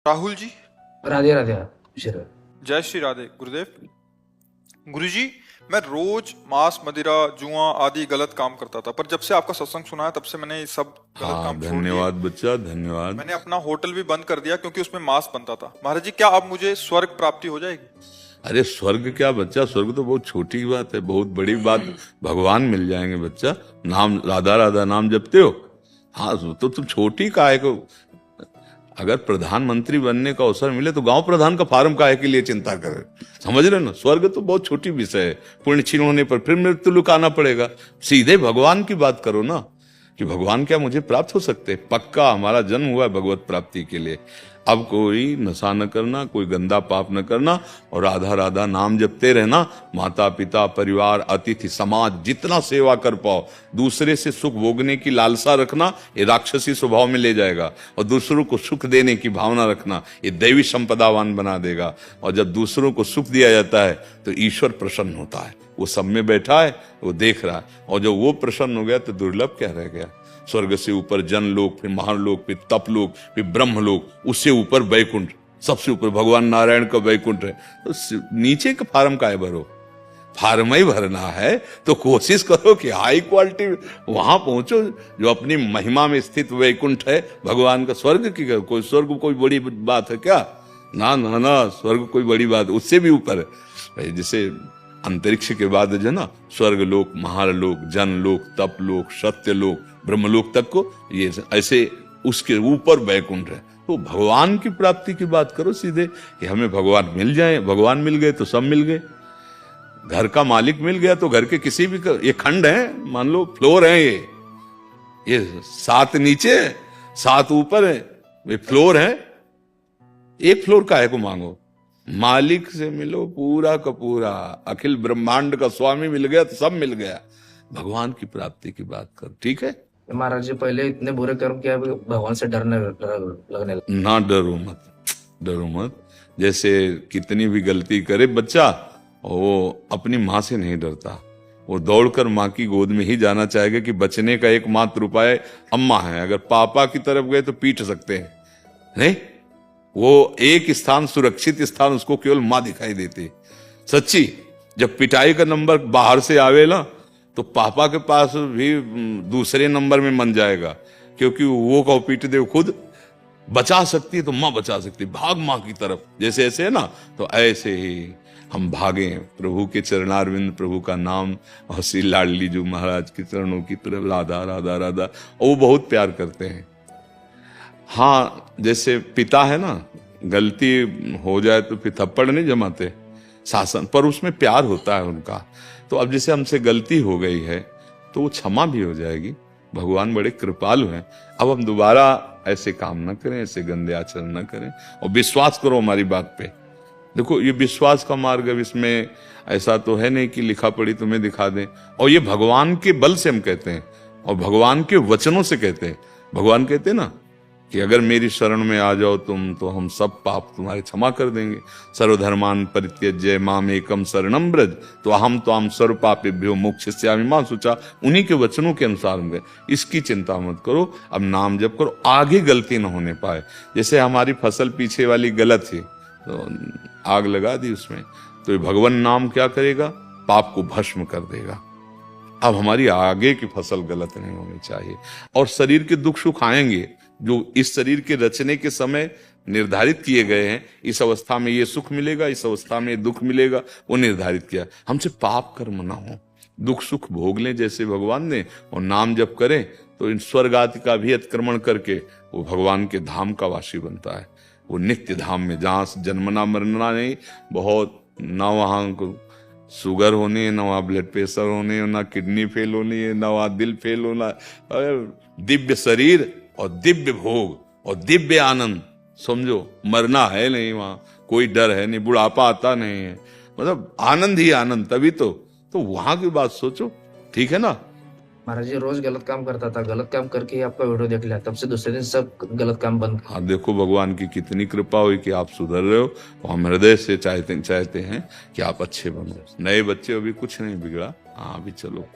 राहुल जी। राधे राधे शरद। जय श्री राधे गुरुदेव। गुरुजी, मैं रोज मांस मदिरा जुआ आदि गलत काम करता था, पर जब से आपका सत्संग सुना है तब से मैंने ये सब गलत हाँ, काम छोड़ दिए। धन्यवाद बच्चा, धन्यवाद। मैंने अपना होटल भी बंद कर दिया क्योंकि उसमें मांस बनता था। महाराज जी, क्या अब मुझे स्वर्ग प्राप्ति हो जाएगी? अरे स्वर्ग क्या बच्चा, स्वर्ग तो बहुत छोटी बात है, बहुत बड़ी बात। भगवान मिल जाएंगे बच्चा। नाम राधा राधा नाम जपते हो, हाँ तो तुम छोटी काहे को। अगर प्रधानमंत्री बनने का अवसर मिले तो गांव प्रधान का फार्म काहे के लिए चिंता करे। समझ रहे ना, स्वर्ग तो बहुत छोटी विषय है। पुण्य क्षीण होने पर फिर मृत्यु लुकाना पड़ेगा। सीधे भगवान की बात करो ना, कि भगवान क्या मुझे प्राप्त हो सकते। पक्का हमारा जन्म हुआ है भगवत प्राप्ति के लिए। अब कोई नशा न करना, कोई गंदा पाप न करना, और राधा राधा नाम जपते रहना। माता पिता परिवार अतिथि समाज जितना सेवा कर पाओ, दूसरे से सुख भोगने की लालसा रखना, ये राक्षसी स्वभाव में ले जाएगा। और दूसरों को सुख देने की भावना रखना, ये दैवी संपदावान बना देगा। और जब दूसरों को सुख दिया जाता है तो ईश्वर प्रसन्न होता है। वो सब में बैठा है, वो देख रहा है। और जब वो प्रसन्न हो गया तो दुर्लभ क्या रह गया। स्वर्ग से ऊपर जनलोक, फिर महालोक, फिर तपलोक, फिर ब्रह्मलोक, उससे ऊपर वैकुंठ, सबसे ऊपर भगवान नारायण का वैकुंठ है। तो नीचे का फार्म का है भरो, फार्म ही भरना है तो कोशिश करो कि हाई क्वालिटी वहां पहुंचो जो अपनी महिमा में स्थित वैकुंठ है भगवान का। स्वर्ग की कोई स्वर्ग कोई बड़ी बात है क्या? ना ना ना, स्वर्ग कोई बड़ी बात, उससे भी ऊपर है। जैसे अंतरिक्ष के बाद जो ना स्वर्ग लोक, महालोक, जनलोक, तपलोक, सत्यलोक, ब्रह्मलोक तक को ये ऐसे उसके ऊपर वैकुंठ है। तो भगवान की प्राप्ति की बात करो सीधे, कि हमें भगवान मिल जाए। भगवान मिल गए तो सब मिल गए। घर का मालिक मिल गया तो घर के किसी भी ये खंड है, मान लो फ्लोर है, ये 7 नीचे 7 ऊपर है, ये फ्लोर है। एक फ्लोर काहे को मांगो, मालिक से मिलो पूरा का पूरा। अखिल ब्रह्मांड का स्वामी मिल गया तो सब मिल गया। भगवान की प्राप्ति की बात कर, ठीक है। महाराज जी पहले इतने बुरे कर्म किया, भगवान से डरने लगने लगा। ना डरो मत, डरो मत। जैसे कितनी भी गलती करे बच्चा, वो अपनी माँ से नहीं डरता। वो दौड़कर माँ की गोद में ही जाना चाहेगा कि बचने का एकमात्र उपाय अम्मा है। अगर पापा की तरफ गए तो पीट सकते हैं, नहीं, वो एक स्थान, सुरक्षित स्थान उसको केवल माँ दिखाई देती। सच्ची, जब पिटाई का नंबर बाहर से आवे ना तो पापा के पास भी दूसरे नंबर में मन जाएगा, क्योंकि वो कहो पीट दे, खुद बचा सकती है तो माँ बचा सकती। भाग माँ की तरफ, जैसे ऐसे है ना, तो ऐसे ही हम भागे प्रभु के चरणारविंद, प्रभु का नाम, और श्री लाडली जो महाराज के चरणों की तरफ, राधा राधा राधा। और वो बहुत प्यार करते हैं। हाँ, जैसे पिता है ना, गलती हो जाए तो फिर थप्पड़ नहीं जमाते शासन पर, उसमें प्यार होता है उनका। तो अब जैसे हमसे गलती हो गई है तो वो क्षमा भी हो जाएगी। भगवान बड़े कृपालु हैं। अब हम दोबारा ऐसे काम न करें, ऐसे गंदे आचरण न करें, और विश्वास करो हमारी बात पे। देखो, ये विश्वास का मार्ग है। इसमें ऐसा तो है नहीं कि लिखा पढ़ी तुम्हें दिखा दें। और ये भगवान के बल से हम कहते हैं, और भगवान के वचनों से कहते हैं। भगवान कहते हैं ना कि अगर मेरी शरण में आ जाओ तुम, तो हम सब पाप तुम्हारे क्षमा कर देंगे। सर्वधर्मान परित्यज्य माम एकम शरणम ब्रज, तो अहम त्वाम सर्व पापेभ्यो मोक्षयिष्यामि मा शुचा। उन्हीं के वचनों के अनुसार हम गए। इसकी चिंता मत करो, अब नाम जप करो, आगे गलती न होने पाए। जैसे हमारी फसल पीछे वाली गलत थी तो आग लगा दी उसमें, तो ये भगवान नाम क्या करेगा, पाप को भस्म कर देगा। अब हमारी आगे की फसल गलत नहीं होनी चाहिए। और शरीर के दुख सुख आएंगे जो इस शरीर के रचने के समय निर्धारित किए गए हैं। इस अवस्था में ये सुख मिलेगा, इस अवस्था में ये दुख मिलेगा, वो निर्धारित किया। हमसे पाप कर्म ना हो, दुख सुख भोग लें जैसे भगवान ने, और नाम जप करें तो इन स्वर्ग आदि का भी अतिक्रमण करके वो भगवान के धाम का वासी बनता है। वो नित्य धाम में, जहां जन्मना मरना नहीं, बहुत ना वहां को शुगर होनी है, ना वहां ब्लड प्रेशर होने, ना किडनी फेल होनी है, ना वहां दिल फेल होना। दिव्य शरीर और दिव्य भोग और दिव्य आनंद, समझो, मरना है नहीं वहां, कोई डर है नहीं, बुढ़ापा आता नहीं है, मतलब आनंद ही आनंद। तभी तो वहां की बात सोचो, ठीक है ना। महाराज जी रोज गलत काम करता था, गलत काम करके ही आपका वीडियो देख लिया, तब से दूसरे दिन सब गलत काम बंद। हाँ, देखो भगवान की कितनी कृपा हुई कि आप सुधर रहे हो। और हम हृदय से चाहते हैं कि आप अच्छे बनो। नए बच्चे, अभी कुछ नहीं बिगड़ा। हाँ, अभी चलो।